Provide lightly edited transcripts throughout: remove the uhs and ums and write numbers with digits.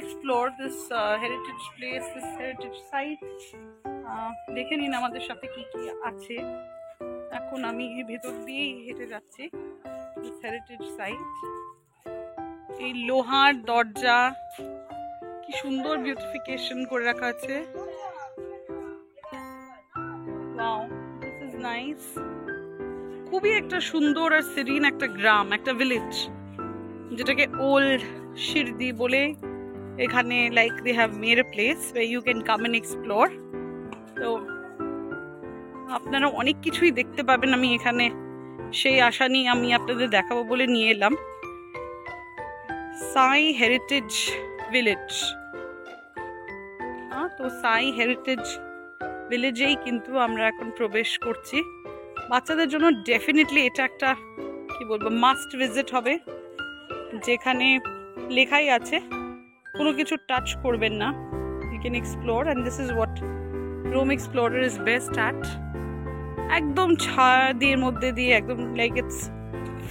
explore this heritage place, this heritage site. দেখে নিন আমাদের সাথে কি কি আছে। এখন আমি ভেতর দিয়েই হেঁটে যাচ্ছি this heritage site। এই লোহার দরজা কি সুন্দর বিউটিফিকেশন করে রাখা আছে। Wow, this is nice. খুবই একটা সুন্দর আর সিরিন একটা গ্রাম, একটা ভিলেজ, যেটাকে ওল্ড শিরদি বলে এখানে like they have made a place where you can come and explore. তো আপনারা অনেক কিছুই দেখতে পাবেন। আমি এখানে সেই আশা নিয়ে আমি আপনাদের দেখাবো বলে নিয়ে এলাম সাই হেরিটেজ ভিলেজ। তো সাই হেরিটেজ ভিলেজেই কিন্তু আমরা এখন প্রবেশ করছি। বাচ্চাদের জন্য ডেফিনেটলি এটা একটা কি বলবো মাস্ট ভিজিট হবে, যেখানে লেখাই আছে কোনো কিছু টাচ করবেন না, you can explore and this is what Roam Explorer is best at. একদম ছাদের মধ্যে দিয়ে একদম like it's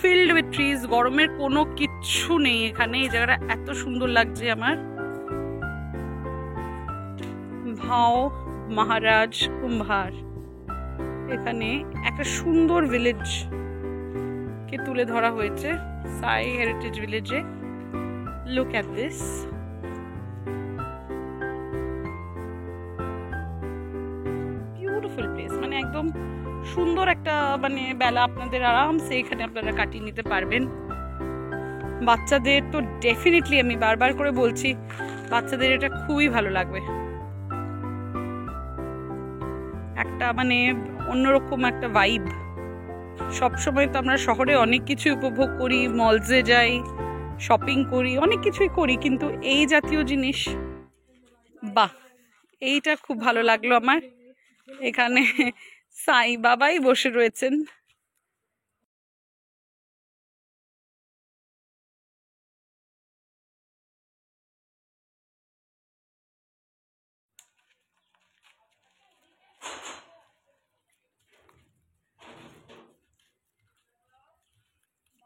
filled with trees, গরমের কোনো কিচ্ছু নেই এখানে। এই জায়গাটা এত সুন্দর লাগছে আমার। ভাও মহারাজ কুম্ভার এখানে একটা সুন্দর ভিলেজ কে তুলে ধরা হয়েছে সাই হেরিটেজ ভিলেজে। Look at this. Beautiful place, মানে একদম সুন্দর একটা মানে বেলা আপনাদের আরামসে এখানে আপনারা কাটিয়ে নিতে পারবেন। বাচ্চাদের তো ডেফিনেটলি আমি বারবার করে বলছি বাচ্চাদের এটা খুবই ভালো লাগবে। একটা মানে অন্যরকম একটা ভাইব। সবসময় তো আমরা শহরে অনেক কিছু উপভোগ করি, মলসে যাই, শপিং করি, অনেক কিছুই করি, কিন্তু এই জাতীয় জিনিস বাহ, এইটা খুব ভালো লাগলো আমার। এখানে সাই বাবাই বসে রয়েছেন।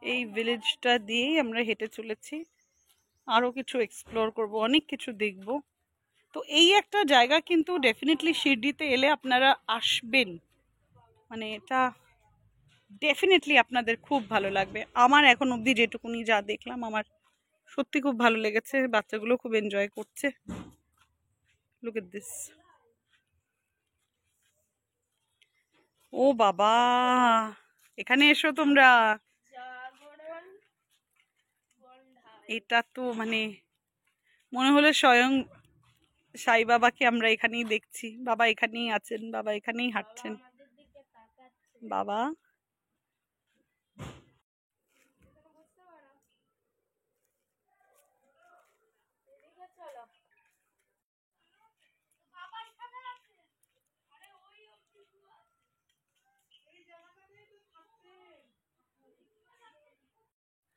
এই ভিলেজটা দিয়েই আমরা হেঁটে চলেছি, আরো কিছু এক্সপ্লোর করব, অনেক কিছু দেখব। তো এই একটা জায়গা কিন্তু ডেফিনেটলি শিরডিতে এলে আপনারা আসবেন, মানে এটা ডেফিনেটলি আপনাদের খুব ভালো লাগবে। আমার এখন অবধি যেটুকুনি যা দেখলাম আমার সত্যি খুব ভালো লেগেছে, বাচ্চাগুলো খুব এনজয় করছে। Look at this. ও বাবা, এখানে এসো তোমরা। এটা তো মানে মনে হলো স্বয়ং সাই বাবাকে আমরা এখানেই দেখছি। বাবা এখানেই আছেন, বাবা এখানেই হাঁটছেন। বাবা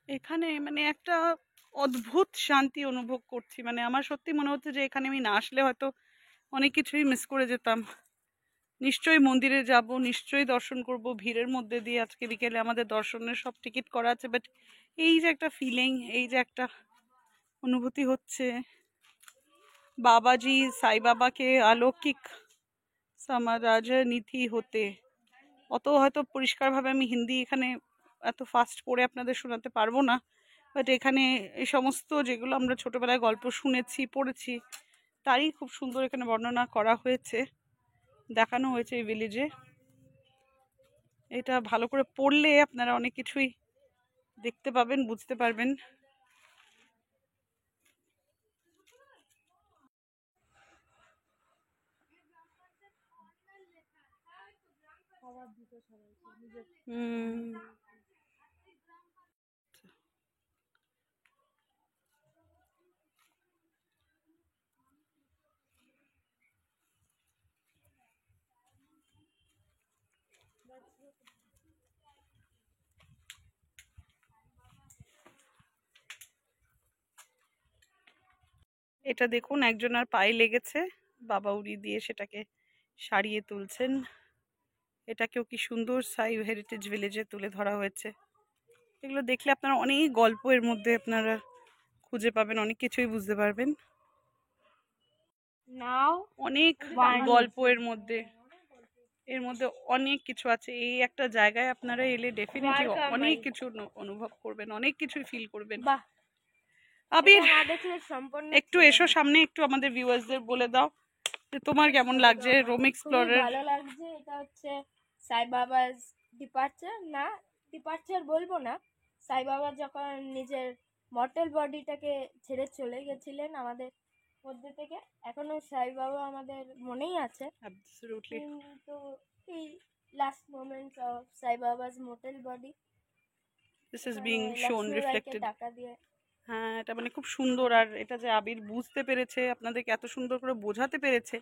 এখানে মানে একটা অদ্ভুত শান্তি অনুভব করছি। মানে আমার সত্যি মনে হচ্ছে যে এখানে আমি না আসলে হয়তো অনেক কিছুই মিস করে যেতাম। নিশ্চয়ই মন্দিরে যাব, নিশ্চয়ই দর্শন করব ভিড়ের মধ্যে দিয়ে। আজকে বিকেলে আমাদের দর্শনের সব টিকিট করা আছে, বাট এই যে একটা ফিলিং, এই যে একটা অনুভূতি হচ্ছে, বাবাজি সাই বাবাকে অলৌকিক সমারাজ নীতি হতে, অত হয়তো পরিষ্কারভাবে আমি হিন্দি এখানে এত ফাস্ট পড়ে আপনাদের শোনাতে পারবো না, বাট এখানে এই সমস্ত যেগুলো আমরা ছোটবেলায় গল্প শুনেছি পড়েছি তারই খুব সুন্দর এখানে বর্ণনা করা হয়েছে, দেখানো হয়েছে এই ভিলেজে। এটা ভালো করে পড়লে আপনারা অনেক কিছুই দেখতে পাবেন, বুঝতে পারবেন। এটা দেখুন একজনের পায়ে লেগেছে, বাবা উড়ি দিয়ে সেটাকে সারিয়ে তুলছেন। এটাকেও কি সুন্দর সাই হেরিটেজ ভিলেজে তুলে ধরা হয়েছে। এগুলো দেখলে আপনারা অনেক গল্প এর মধ্যে আপনারা খুঁজে পাবেন, অনেক কিছুই বুঝতে পারবেন। নাও অনেক বাণী। গল্প এর মধ্যে অনেক কিছু আছে। এই একটা জায়গায় আপনারা এলে ডেফিনেটলি Welcome, অনেক ভাই। কিছু অনুভব করবেন, অনেক কিছুই ফিল করবেন। বাহ, আবির, এটা না দেখলে সম্পূর্ণ একটু ছিল এসো না। সামনে, একটু আমাদের ভিউয়ার্সদের বলে দাও যে তোমার কেমন লাগছে রোম খুবই এক্সপ্লোরের। ভালো লাগছে। এটা হচ্ছে সাই বাবার ডিপার্চার, না ডিপার্চার বলবো না, সাই বাবা যখন নিজের মর্টাল বডিটাকে ছেড়ে চলে গেছিলেন আমাদের মধ্যে থেকে, এখনো সাই বাবা আমাদের মনেই আছে। অ্যাবসলিউটলি। কিন্তু এই last moments of Sai Baba's mortal body, this is being shown লক্ষ্মীবাইকে রিফ্লেক্টেড। টাকা দিয়ে। হ্যাঁ, এটা মানে খুব সুন্দর। আর এটা যে আবির বুঝতে পেরেছে, আপনাদেরকে এত সুন্দর করে বোঝাতে পেরেছে,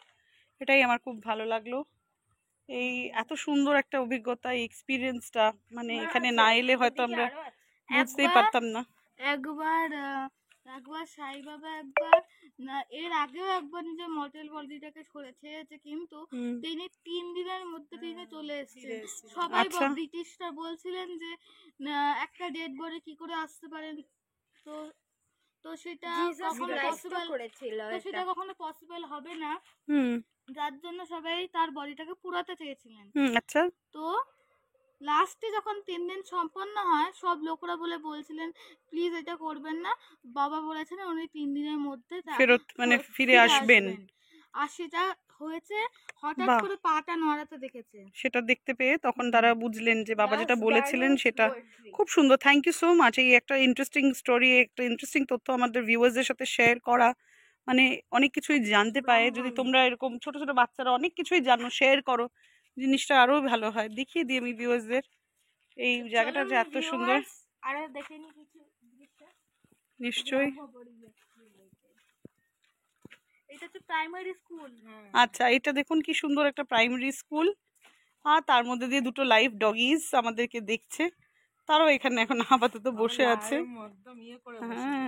এটাই আমার খুব ভালো লাগলো। এই এত সুন্দর একটা অভিজ্ঞতা, এই এক্সপিরিয়েন্সটা মানে এখানে না এলে হয়তো আমরা বুঝতেই পারতাম না। একবার সাই বাবা একবার না, এর আগেও একবার নিজের মর্টাল বডিটাকে ছেড়েছে, কিন্তু তিনি 3 দিনের মধ্যে তিনি চলে এসেছেন। সবাই আচ্ছা। ব্রিটিশরা বলছিলেন যে একটা ডেড বডি কি করে আসতে পারেন, তো তো সেটা কখনো পসিবল সেটা কখনো পসিবল হবে না, যার জন্য সবাই তার বডিটাকে পুরাতে চেয়েছিলেন। আচ্ছা। তো লাস্টে যখন 3 দিন সম্পন্ন হয়, সব লোকরা বলছিলেন প্লিজ এটা করবেন না। বাবা বলেছেন উনি 3 দিনের মধ্যে ফেরত মানে ফিরে আসবেন। আর সেটা হয়েছে, হঠাৎ বাহ। করে পাটা নড়াতে দেখেছে। সেটা দেখতে পেয়ে তখন তারা বুঝলেন যে বাবা যেটা বলেছিলেন সেটা খুব সুন্দর। Thank you so much. এই একটা ইন্টারেস্টিং স্টোরি, একটা ইন্টারেস্টিং তথ্য আমাদের ভিউয়ার্সদের সাথে শেয়ার করা, মানে অনেক কিছুই জানতে পায়। যদি তোমরা এরকম ছোট ছোট বাচ্চারা অনেক কিছুই জানো, শেয়ার করো, জিনিসটা আরো ভালো হয়। দেখিয়ে দিই আমি ভিউয়ার্সদের এই জায়গাটা যে এত সুন্দর। আরো দেখে নি কিছু দৃশ্য। নিশ্চয়ই। এটা তো প্রাইমারি স্কুল। আচ্ছা, এটা দেখুন কি সুন্দর একটা প্রাইমারি স্কুল। আর তার মধ্যে দিয়ে দুটো লাইভ ডগিস আমাদেরকে দেখছে, তারাও এখানে এখন আপাতত বসে আছে। হ্যাঁ।